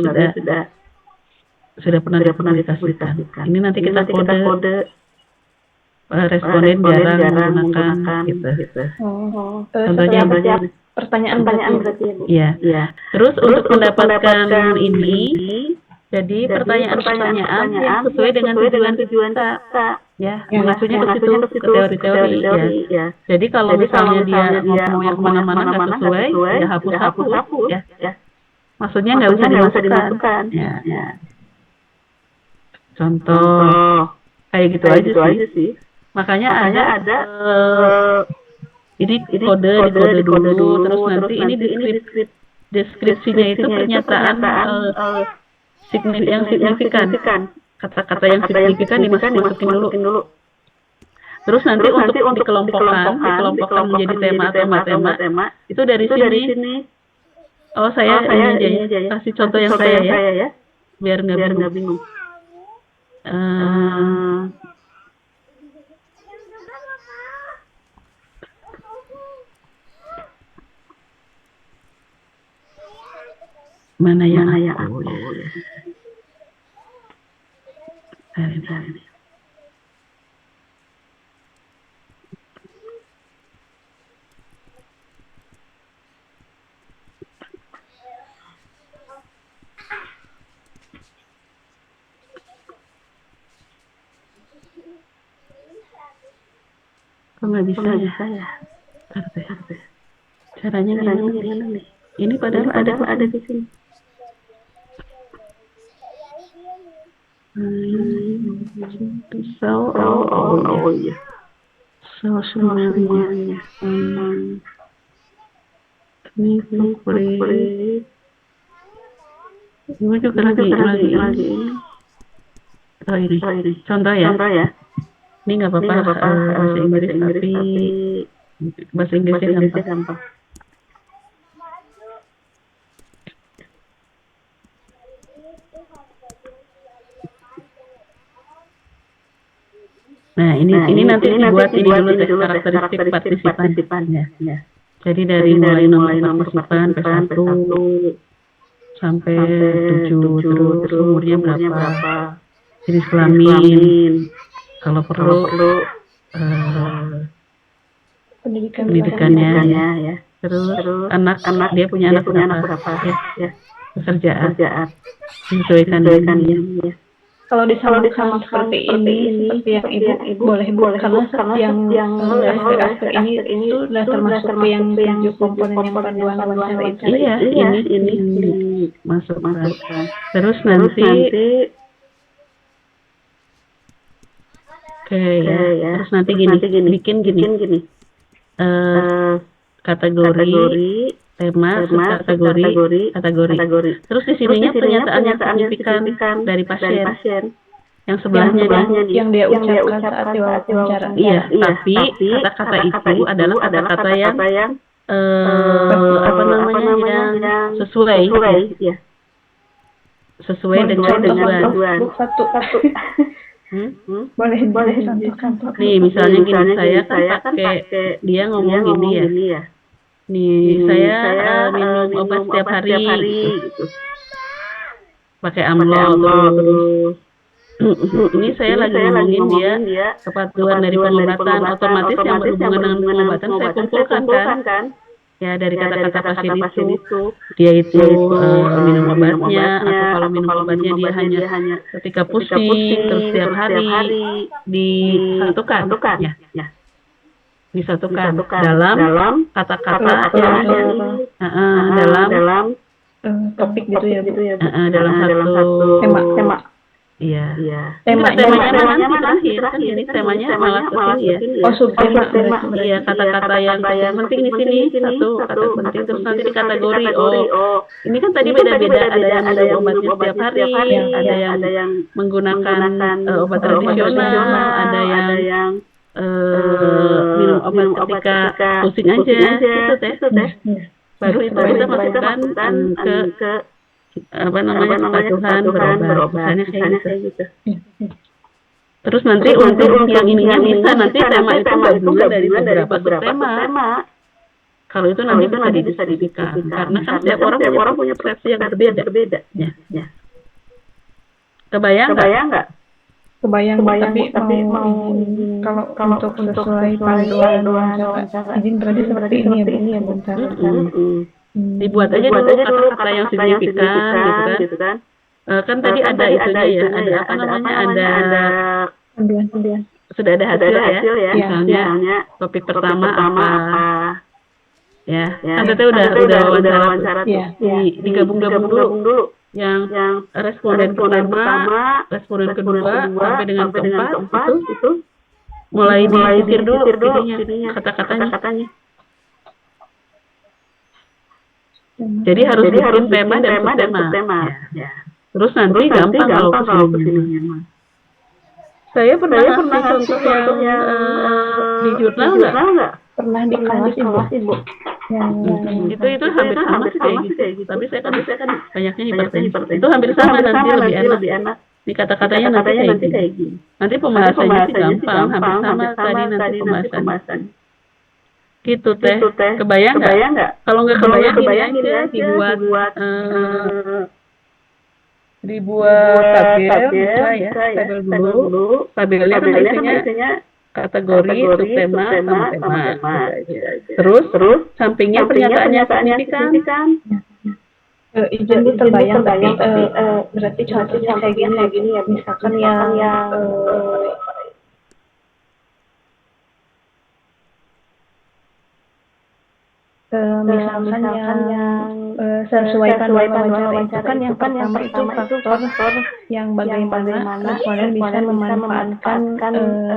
sudah pernah dipublikasikan. Ini nanti kita kode responden jarang menggunakan gitu. Contohnya pertanyaan berarti ya, Bu. Iya. Terus untuk mendapatkan ini, jadi pertanyaan-pertanyaan yang sesuai dengan tujuan kita. Ya, mengacunya ke situ, ke teori-teori ya. Jadi kalau misalnya dia ngomong yang kemana-mana nggak sesuai, ya hapus ya. Maksudnya nggak usah dimasukkan. Ya. Contoh kayak gitu aja sih. Makanya ada ini kode dulu, terus nanti ini deskripsinya itu pernyataan yang signifikan. Kata-kata yang signifikan dimasukin dulu. Terus nanti untuk dikelompokkan menjadi tema itu dari sini. Oh, saya ini aja kasih contoh yang saya ya. Biar nggak bingung. Mana yang aku ya. Hari. Kok nggak bisa ya? Caranya gimana nih? Ini padahal ada di sini. Iya. Semuanya. Ini kulit. Ini juga lagi ini. Oh ini. Contoh ya. Ini nggak apa-apa bahasa Inggris tapi bahasa Inggrisnya gampang. Nah, ini nanti dibuat ini dulu tes karakteristik partisipan ya. Jadi dari mulai nomor partisipan P1 sampai 7 terus umurnya berapa, jenis kelamin, kalau perlu pendidikannya ya. Terus anak dia punya anak berapa ya. Pekerjaan disesuaikan ya. Kalau disamakan seperti ini, seperti yang ibu boleh karena yang aspek ini itu sudah termasuk yang 7 komponen yang panduan wawancara itu. Iya, ini masuk. Terus nanti terus nanti bikin gini. Kategori, tema, kategori. Terus di sininya pernyataan yang signifikan dari pasien. Yang sebelahnya yang dia ucapkan saat diwawancara. Iya, tapi kata-kata itu adalah kata-kata yang yang sesuai ya. Sesuai dengan tujuan. Satu. Boleh contohkan. Nih, misalnya gini, saya kan pakai dia ngomong gini ya. Nih, saya minum obat setiap hari gitu. Pakai amlo terus. Ini saya lagi ngomongin dia kepatuhan dari pengobatan, otomatis yang berhubungan dengan pengobatan saya kumpulkan kan. Ya, dari kata-kata pasien itu dia itu minum obatnya, atau kalau minum obatnya dia hanya ketika pusing terus setiap hari disatukan ya. Disatukan dalam kata-kata dalam topik gitu ya. Dalam satu tema. Iya. Temanya Temanya nanti terakhir kan ini temanya malah kesini ya. oh subtema berarti. Iya, kata-kata yang penting di sini satu kata penting, terus nanti di kategori. Oh, ini kan tadi beda-beda, ada yang minum obatnya setiap hari, ada yang menggunakan obat tradisional, ada yang minum obat ketika pusing aja, gitu teh. Baru itu kita masukkan ke apa namanya kepatuhan berobat, misalnya kayak gitu. Terus nanti untuk yang ininya bisa nanti tema itu gabungan dari beberapa subtema. Kalau itu nanti bisa didiskusikan karena kan setiap orang punya persepsi yang berbeda. Ya. Kebayang nggak? Kebayang tapi mau kalau untuk sesuai panduan wawancara izin berarti seperti ini ya Bu. Dibuat aja dulu kata-kata yang signifikan gitu kan. Kan tadi ada itunya ya, ada apa namanya, ada Panduan. sudah ada hasil ya. Misalnya topik pertama apa. Ya, kan tadi udah wawancara tuh. Digabung-gabung dulu. Yang responden pertama, responden kedua, sampai dengan keempat itu mulai diukir dulu ininya, kata-katanya. Jadi harus bikin tema dan subtema. Ya. Terus nanti gampang kalau kesininya. Saya pernah ngasih contoh yang di jurnal nggak? Pernah di kelas Ibu. Itu hampir sama sih kayak gitu. Tapi saya kan banyaknya hipertensi. Itu hampir sama nanti lebih enak. Di kata-katanya nanti kayak gini. Nanti pembahasannya sih gampang, hampir sama tadi nanti pembahasan. Gitu teh. Kebayang nggak? Kalau nggak kebayang ini aja dibuat tabel bisa ya, tabel dulu. Tabelnya kan isinya kategori, subtema, sama tema. Terus sampingnya pernyataan yang signifikan. Izin Bu terbayang tapi berarti contohnya kayak gini ya, misalkan yang misalkan yang sesuai panduan wawancara itu kan yang pertama itu faktor yang bagaimana responden bisa memanfaatkan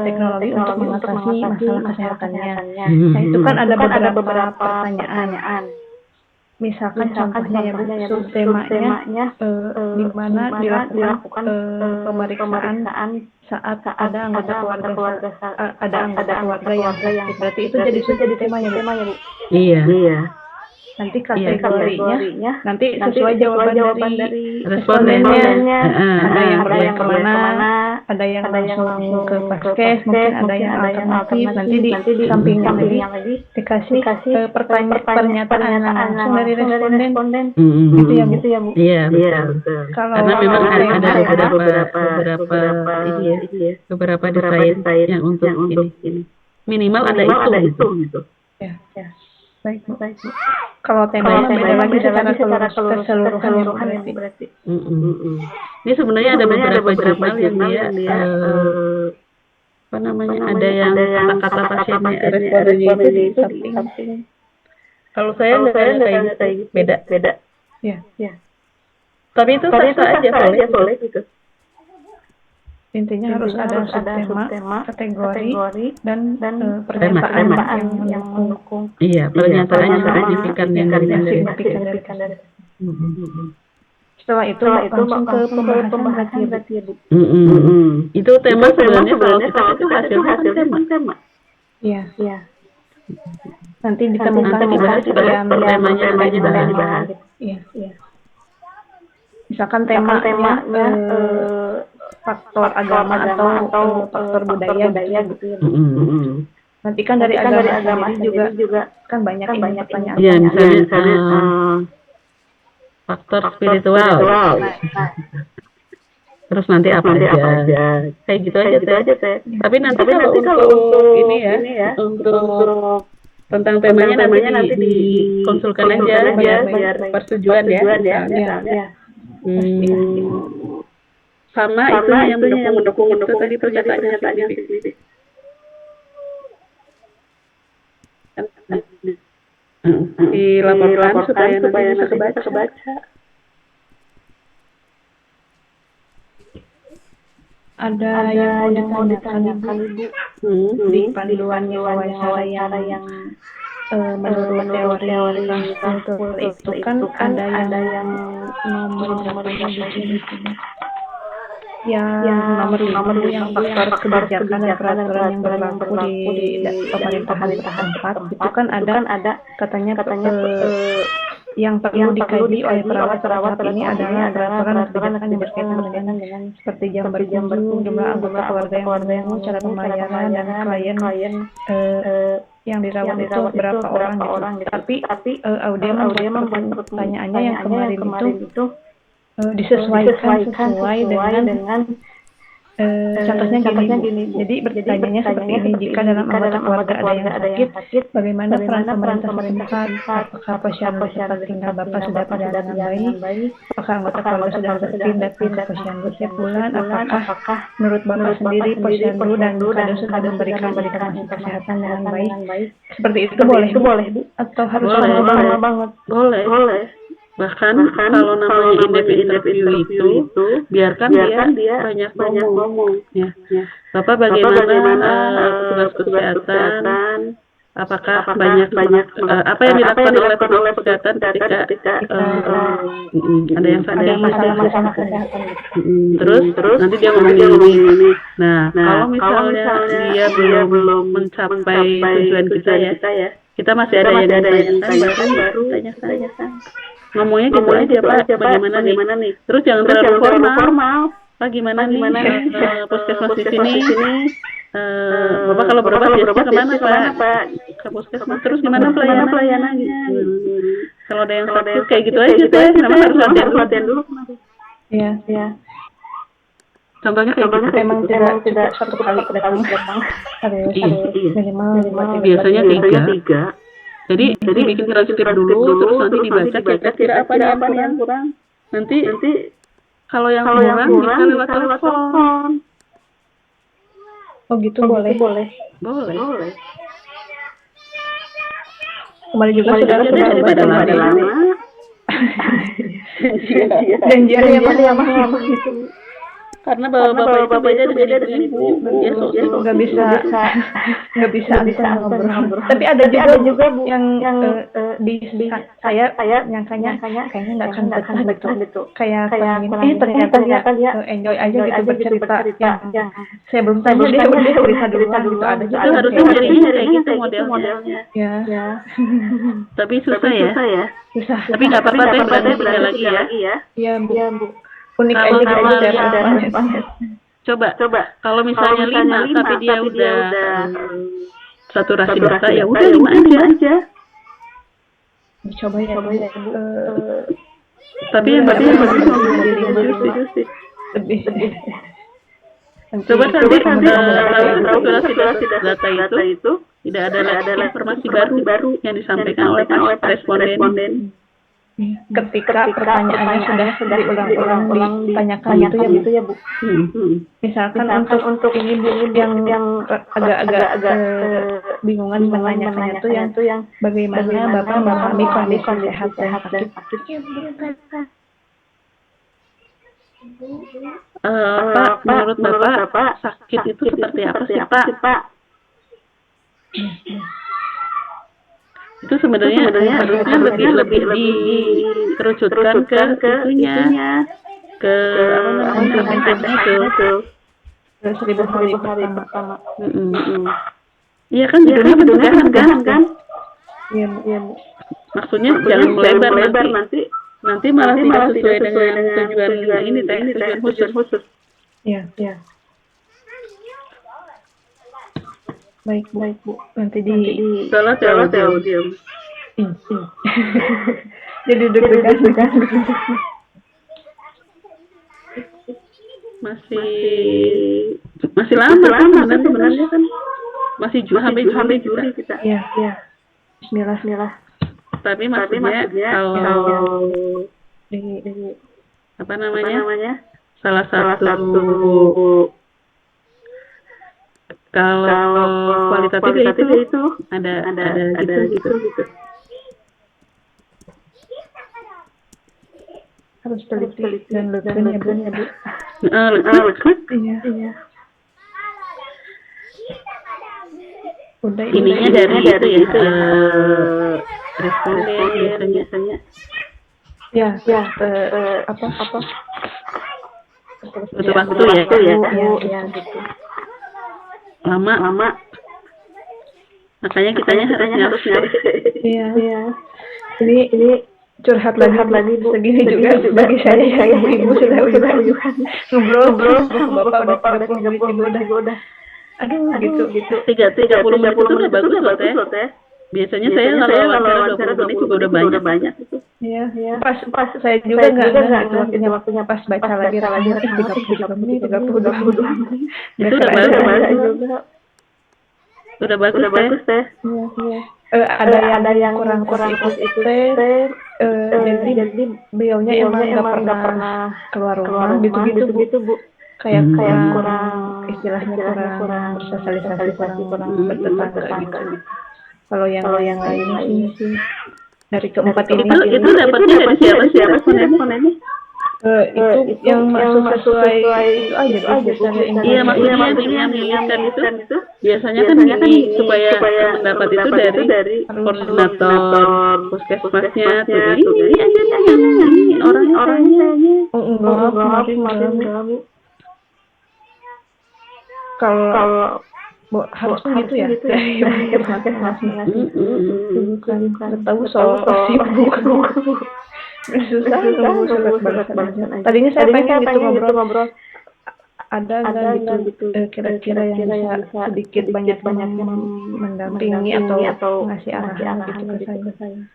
teknologi untuk mengatasi masalah kesehatannya. Nah itu kan ada beberapa pertanyaan. Misalkan contohnya ya Bu, subtemanya di mana dilakukan pemeriksaan saat ada anggota keluarga yang sakit. Berarti itu jadi temanya Bu. Iya. Nanti kategorinya nanti sesuai jawaban dari respondennya. Ada yang kemana, ada yang langsung ke vaskes, mungkin ada yang alternatif. Nanti di sampingnya lagi dikasih pernyataan langsung dari responden. Gitu ya Bu. Iya betul. Karena memang ada beberapa ini ya, beberapa desain yang untuk ini. Minimal ada itu gitu. Ya. Baik Bu. Kalau temanya beda lagi secara keseluruhan berarti. Ini sebenarnya ada beberapa jurnal yang dia apa namanya, ada yang kata-kata pasiennya respondennya itu di samping. Kalau saya nggak kayak gitu, beda. Ya. Tapi itu sah aja boleh gitu. Intinya harus ada subtema, kategori, dan pernyataan yang mendukung. Iya, pernyataan yang signifikan yang signifikan dari. Setelah itu langsung ke pembahasan berarti ya Bu. Itu tema sebenarnya kalau kita itu hasilnya tema. Iya. Nanti ditemukan dibahas temanya nanti dibahas. Iya. Misalkan temanya faktor agama atau faktor budaya gitu ya. Nanti kan dari agama juga kan banyak pertanyaan. Iya, misalnya faktor spiritual. Terus nanti apa aja. Kayak gitu aja teh. Tapi nanti kalau untuk ini ya, untuk tentang temanya nanti dikonsulkan aja biar persetujuan ya. Sama itu yang mendukung itu tadi pernyataannya signifikan. Dilaporkan supaya nanti bisa kebaca. ada yang mau ditanyakan Ibu di panduannya wawancara yang menurut teori Rasul itu kan ada yang nomor nomor yang faktor kebijakan dan peraturan yang berlaku di pemerintahan setempat itu kan ada katanya yang perlu dikaji oleh perawat ini adalah peraturan dan kebijakan yang berkaitan dengan seperti jam berkunjung, jumlah anggota keluarga yang menunggu, cara pembayaran dan klien yang dirawat itu berapa orang gitu. Tapi Audia membuat pertanyaannya yang kemarin itu disesuaikan sesuai dengan contohnya gini. Jadi bertanya seperti ini, jika dalam anggota keluarga ada yang sakit, bagaimana peran pemerintah setempat? Apakah posyandu tempat tinggal Bapak sudah pada dengan baik? Apakah anggota keluarga sudah berpindah ke posyandu setiap bulan? Apakah menurut Bapak sendiri posyandu dan kado sudah memberikan informasi kesehatan dengan baik? Seperti itu boleh Bu? Atau harus lama banget? Boleh. Bahkan kalau namanya interview itu biarkan dia banyak ngomong ya. Bapak bagaimana tugas kesehatan, apakah banyak apa yang dilakukan oleh petugas kesehatan ketika ada yang masalah kesehatan. Terus nanti dia ngomong ini. Nah, kalau misalnya dia belum mencapai tujuan kita ya, kita masih ada yang ditanyakan baru tanyakan. Ngomongnya gitu aja Pak, bagaimana nih? Terus jangan terlalu formal. Pak gimana nih puskesmas di sini? Bapak kalau berobat biasanya kemana Pak? Ke puskesmas. Terus gimana pelayanannya? Kalau ada yang sakit kayak gitu aja Pak, kenapa harus latihan dulu? Iya. Contohnya kayak gitu. Memang tidak satu kali datang. Minimal biasanya 3. Jadi bikin transkrip dulu, terus nanti dibaca kira-kira apa yang kurang. Nanti kalau yang kurang bisa lewat telepon. Oh gitu, boleh. Kembali juga sudah lama. Janjiannya lama gitu. Karena bapak itu beda dengan ibu. Dia nggak bisa ngobrol. Tapi ada juga Bu yang di saya nyangkanya kayaknya nggak akan betah gitu. Kayak ternyata dia enjoy aja gitu bercerita. Yang saya belum tanya dia udah cerita duluan gitu. Ada juga itu harusnya jadinya kayak gitu modelnya. Ya. Tapi susah ya. Tapi nggak apa-apa berarti lagi ya. Iya Bu. Unik kalau aja coba kalau misalnya 5 tapi dia udah saturasi data ya udah 5 aja. Coba ya. Tapi yang lebih coba saturasi data itu tidak ada lagi informasi baru yang disampaikan oleh responden. Ketika pertanyaannya sudah diulang-ulang ditanyakan gitu ya Bu. Misalkan untuk ini Bu yang agak bingungan menanyakannya itu yang bagaimana Bapak memahami kondisi sehat dan sakit. Pak, menurut Bapak sakit itu seperti apa sih Pak? Itu sebenarnya harusnya lebih dikerucutkan ke itunya, ke itu 1000 hari pertama. Iya kan judulnya pencegahan kan? Iya. Maksudnya jangan melebar nanti malah tidak sesuai dengan tujuan ini tujuan khusus. Iya. Baik Bu. Nanti salah diam. Jadi deg-degan. Masih lama sebenarnya kan. Masih sampai Juli kita. Iya. Bismillah. Tapi maksudnya kalau apa namanya? Salah satu kalau kualitatif itu ada gitu. Harus teliti dan lebih ya Bu. Lekut. Iya. Udah Ininya dari itu ya, responden biasanya. Ya, apa? Butuh waktu ya. Ya, gitu. Lama. Makanya kitanya harus nyari. Iya. Ini curhat lagi Bu. Segini juga bagi saya ibu sudah ngobrol sama Bapak udah 30 menit juga udah. Aduh, gitu. 30 menit itu udah bagus loh Teh. Biasanya saya kalau wawancara 20 menit juga udah banyak. Iya. Pas saya juga nggak gitu waktunya pas baca lagi 30 menit. Itu udah bagus. Udah bagus Teh. Iya. Ada yang kurang itu Teh. Jadi beliaunya emang nggak pernah keluar rumah gitu Bu. Kayak kurang istilahnya kurang bersosialisasi, kurang bertetangga gitu. Kalau yang lain sih dari keempat ini itu dapatnya dari siapa respondennya? Itu yang masuk sesuai itu aja Bu. Iya, maksudnya yang memilihkan itu biasanya kan ini supaya mendapat itu dari koordinator puskesmasnya tuh. Ini aja ini orangnya. Enggak. Kalau harusnya gitu ya. Bukan tahu soal sibuk. Susah nunggu surat balasan aja. Tadinya saya pengen gitu ngobrol. Ada nggak gitu kira-kira yang bisa sedikit banyak mendampingi atau ngasih arahan gitu ke saya.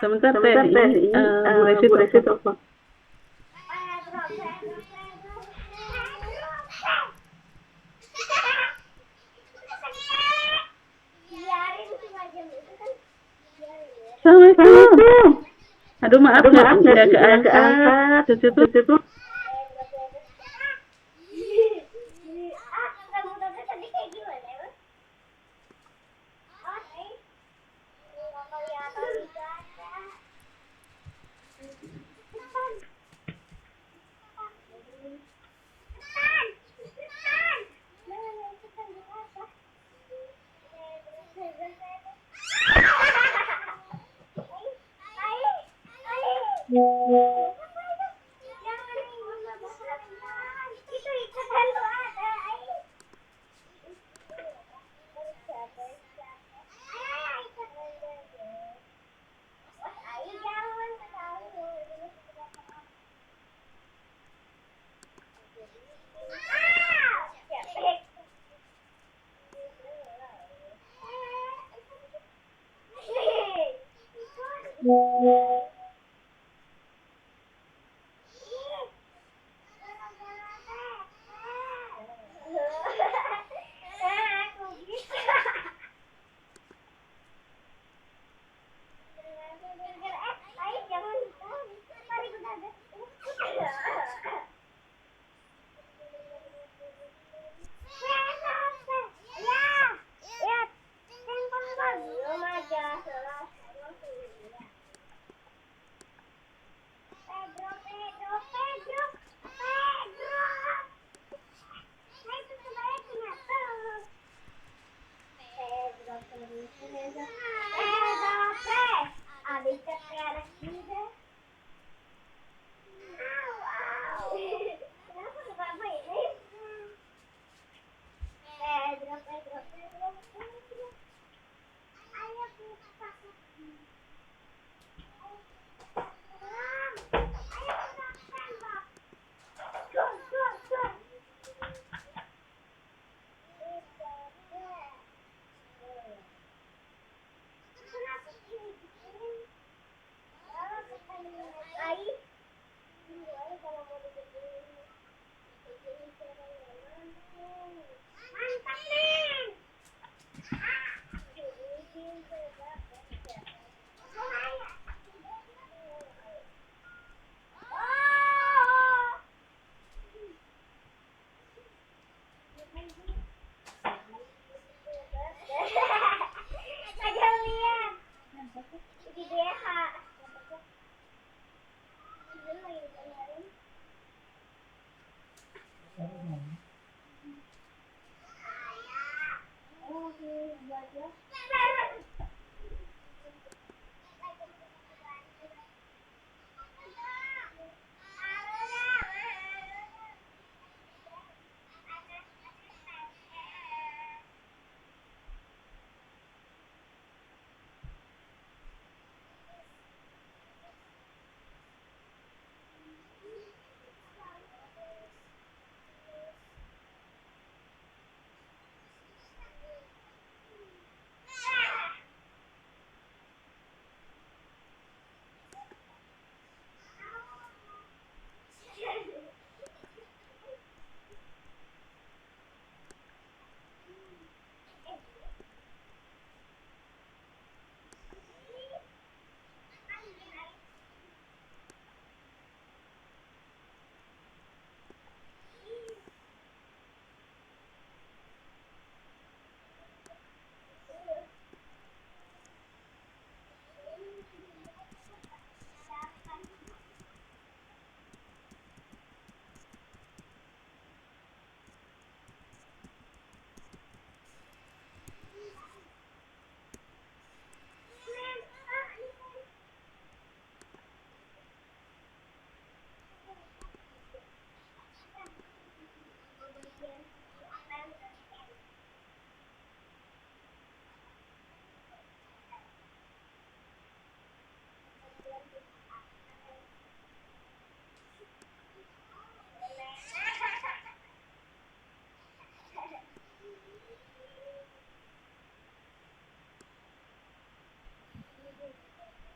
Sebentar Teh, ini Bu Resi telepon. Assalamualaikum. Aduh maaf nggak keangkat. Situ.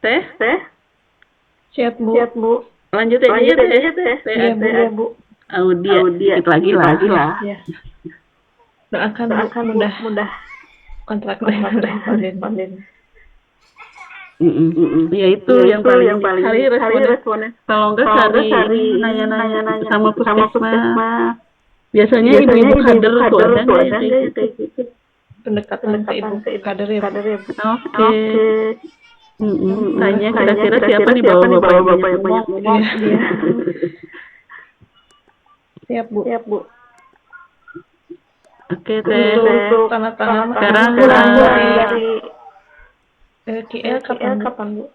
Teh? Siap, Bu. Lanjut aja ya, Teh. Iya, Bu. Audia, dikit lagi lah. Ya. Doakan mudah kontrak responden. Ya itu yang paling hari responnya. Kalau enggak hari nanya-nanya sama puskesmas. Biasanya ibu-ibu kader tuh ada nggak ya kayak gitu? Pendekatan ke ibu kader ya, Bu. Oke. Tanya kira-kira siapa nih bapak-bapak yang banyak ngomong. Iya. Siap, Bu. Oke, Teh. Untuk tanda tangan Sekarang dari KL kapan, Bu?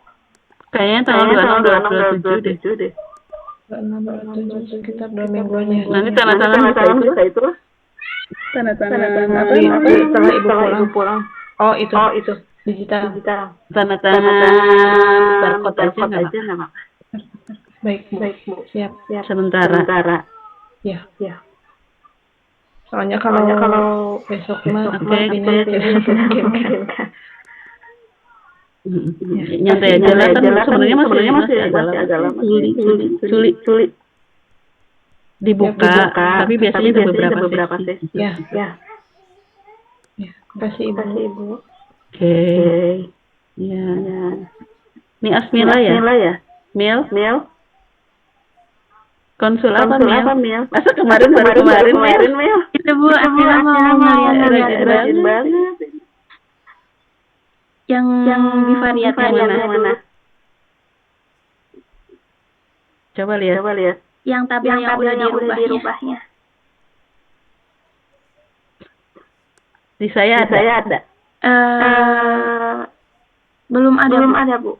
kayaknya tanggal 26 deh. 26 sekitar 2 mingguan ya. Nanti tanda tangan bisa itu lah. Tanda tangan apa setelah ibu pulang. Oh, itu. Digital. Tanda tangan barcode aja nggak apa-apa. Baik, Bu. Siap. Sementara. Ya. Soalnya kalau besok mah ini mungkin. Nyantai aja lah kan sebenarnya masih agak lama. Sulit. Dibuka, tapi biasanya ada beberapa sesi. Ya. Kasih Ibu. Oke. Ya. Ini Asmila ya? Mil? Konsul apa Mil? Masa kemarin Mil? Itu Bu, Asmila mau ngeliat Rajin banget. yang bivariat yang mana? Coba lihat. Yang tabel yang udah dirubahnya. Di saya ada. Belum ada, Bu.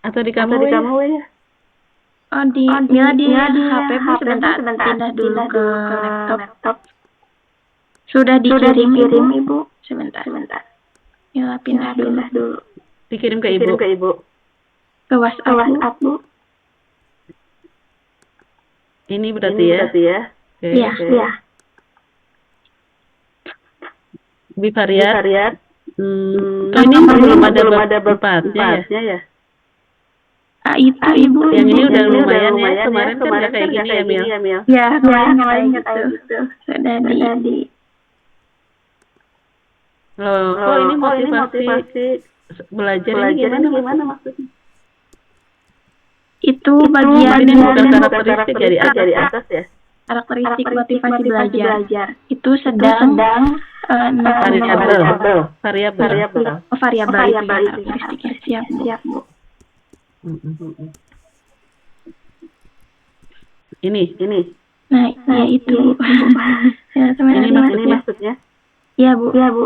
Atau di kamu ya? Oh, di HP Bu, sebentar pindah dulu ke laptop. Sudah dikirim Ibu. Sebentar. Ya, pindah dulu. Dikirim ke Ibu. Ke WhatsApp, Bu. Ini berarti ya? Iya. Bivariat. Ini belum ada berpatnya ya? Itu Ibu. Yang ini udah lumayan ya. Kemarin kan nggak kayak gini ya, Mil? Ya, kemarin gitu. Sudah di. Loh, kok ini motivasi belajar ini gimana maksudnya? Itu bagian ini bukan karakteristik dari atas ya? Karakteristik motivasi belajar. Itu sedang variabel. Variabel karakteristiknya. Siap, Bu. Ini. Nah, ya itu Bu. Ya, Ini teman-teman. maksudnya? Iya Bu. Iya Bu.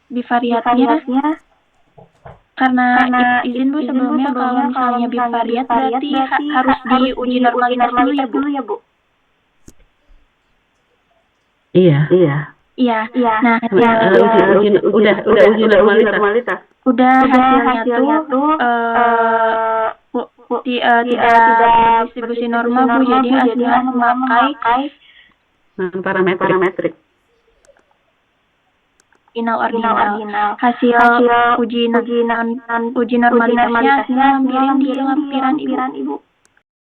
Di variatnya karena izin Bu sebelumnya kalau misalnya bivariat berarti harus diuji normalitas dulu ya Bu. Iya. Iya. Nah, Udah uji normalitas. udah hasilnya tuh tidak distribusi normal Bu, jadi hasilnya memakai Parametrik. ordinal. Hasil uji normalitasnya hasilnya lampiran di lampiran Ibu.